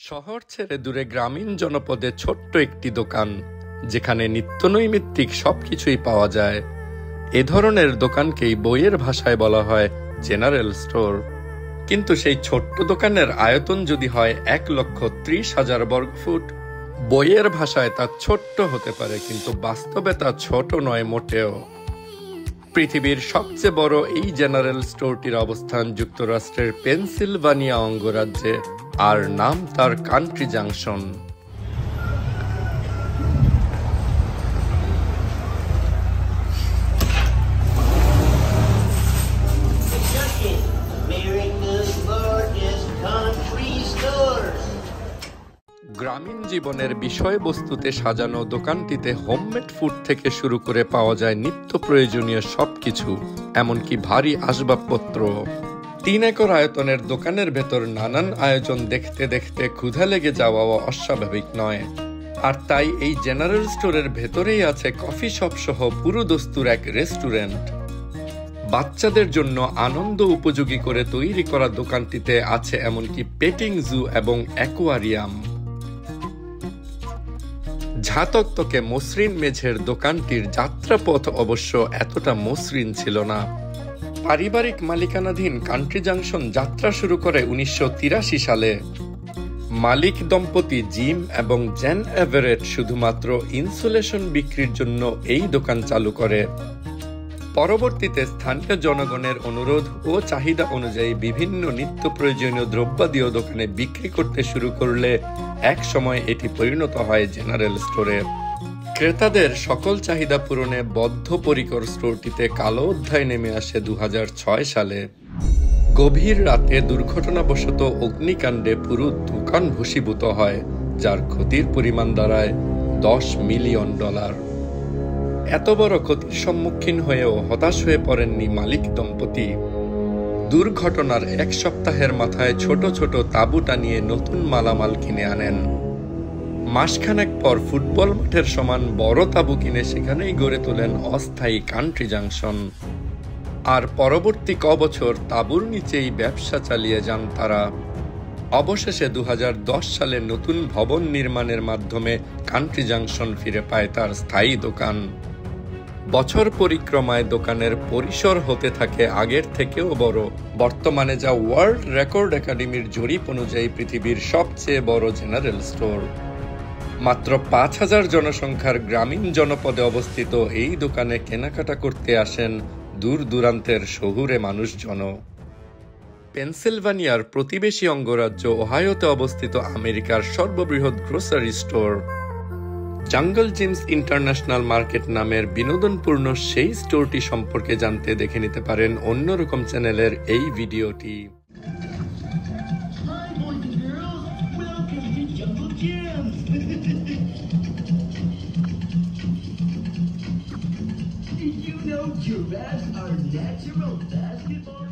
শহর ছেড়ে দূরে গ্রামীণ জনপদে ছোট্ট একটি দোকান, যেখানে নিত্যনৈমিত্তিক সবকিছুই পাওয়া যায়। এ ধরনের দোকানকেই বইয়ের ভাষায় বলা হয় জেনারেল স্টোর। কিন্তু সেই ছোট্ট দোকানের আয়তন যদি হয় 1,30,000 বর্গফুট, বইয়ের ভাষায় তা ছোট্ট হতে পারে, কিন্তু বাস্তবে তা ছোট নয় মোটেও। পৃথিবীর সবচেয়ে বড় এই জেনারেল স্টোরটির অবস্থান যুক্তরাষ্ট্রের পেনসিলভানিয়া অঙ্গরাজ্যে, আর নাম তার কান্ট্রি জাংশন। গ্রামীণ জীবনের বিষয়বস্তুতে সাজানো দোকানটিতে হোমমেড ফুড থেকে শুরু করে পাওয়া যায় নিত্য প্রয়োজনীয় সবকিছু, এমনকি ভারী আসবাবপত্র। 3 একর আয়তনের দোকানের ভেতর নানান আয়োজন দেখতে দেখতে ক্ষুধা লেগে যাওয়াও অস্বাভাবিক নয়। আর তাই এই জেনারেল স্টোরের ভেতরেই আছে কফি শপ সহ পুরো দস্তুর এক রেস্টুরেন্ট। বাচ্চাদের জন্য আনন্দ উপযোগী করে তৈরি করা দোকানটিতে আছে এমনকি পেটিং জু এবং অ্যাকোয়ারিয়াম। ঝাঁতকতকে মসৃণ মেঝের দোকানটির যাত্রাপথ অবশ্য এতটা মসৃণ ছিল না। পারিবারিক মালিকানাধীন কান্ট্রি জাংশন যাত্রা শুরু করে 1983 সালে। মালিক দম্পতি জিম এবং জেন এভারেট শুধুমাত্র ইনসুলেশন বিক্রির জন্য এই দোকান চালু করে। পরবর্তীতে স্থানীয় জনগণের অনুরোধ ও চাহিদা অনুযায়ী বিভিন্ন নিত্য প্রয়োজনীয় দ্রব্যাদিও দোকানে বিক্রি করতে শুরু করলে এক সময় এটি পরিণত হয় জেনারেল স্টোরে। ক্রেতাদের সকল চাহিদা পূরণে বদ্ধপরিকর স্টোরটিতে কালো অধ্যায় নেমে আসে 2006 সালে। গভীর রাতে দুর্ঘটনাবশত অগ্নিকাণ্ডে পুরো দোকান ভস্মীভূত হয়, যার ক্ষতির পরিমাণ দাঁড়ায় $10 মিলিয়ন। এত বড় ক্ষতির সম্মুখীন হয়েও হতাশ হয়ে পড়েননি মালিক দম্পতি। দুর্ঘটনার 1 সপ্তাহের মাথায় ছোট ছোট তাঁবু টানিয়ে নতুন মালামাল কিনে আনেন। মাসখানেক পর ফুটবল মাঠের সমান বড় তাঁবু কিনে সেখানেই গড়ে তোলেন অস্থায়ী কান্ট্রি জাংশন। আর পরবর্তী কবছর তাঁবুর নিচেই ব্যবসা চালিয়ে যান তারা। অবশেষে 2010 সালে নতুন ভবন নির্মাণের মাধ্যমে কান্ট্রি জাংশন ফিরে পায় তার স্থায়ী দোকান। বছর পরিক্রমায় দোকানের পরিসর হতে থাকে আগের থেকেও বড়। বর্তমানে যা ওয়ার্ল্ড রেকর্ড একাডেমির জরিপ অনুযায়ী পৃথিবীর সবচেয়ে বড় জেনারেল স্টোর। মাত্র 5,000 জনসংখ্যার গ্রামীণ জনপদে অবস্থিত এই দোকানে কেনাকাটা করতে আসেন দূর দূরান্তের শহুরে মানুষজন। পেনসিলভানিয়ার প্রতিবেশী অঙ্গরাজ্য ওহাইওতে অবস্থিত আমেরিকার সর্ববৃহৎ grocery store jungle gems international market নামের বিনোদনপূর্ণ সেই স্টোরটি সম্পর্কে জানতে দেখে নিতে পারেন অন্যরকম চ্যানেলের এই ভিডিওটি। Did you know giraffes are natural basketball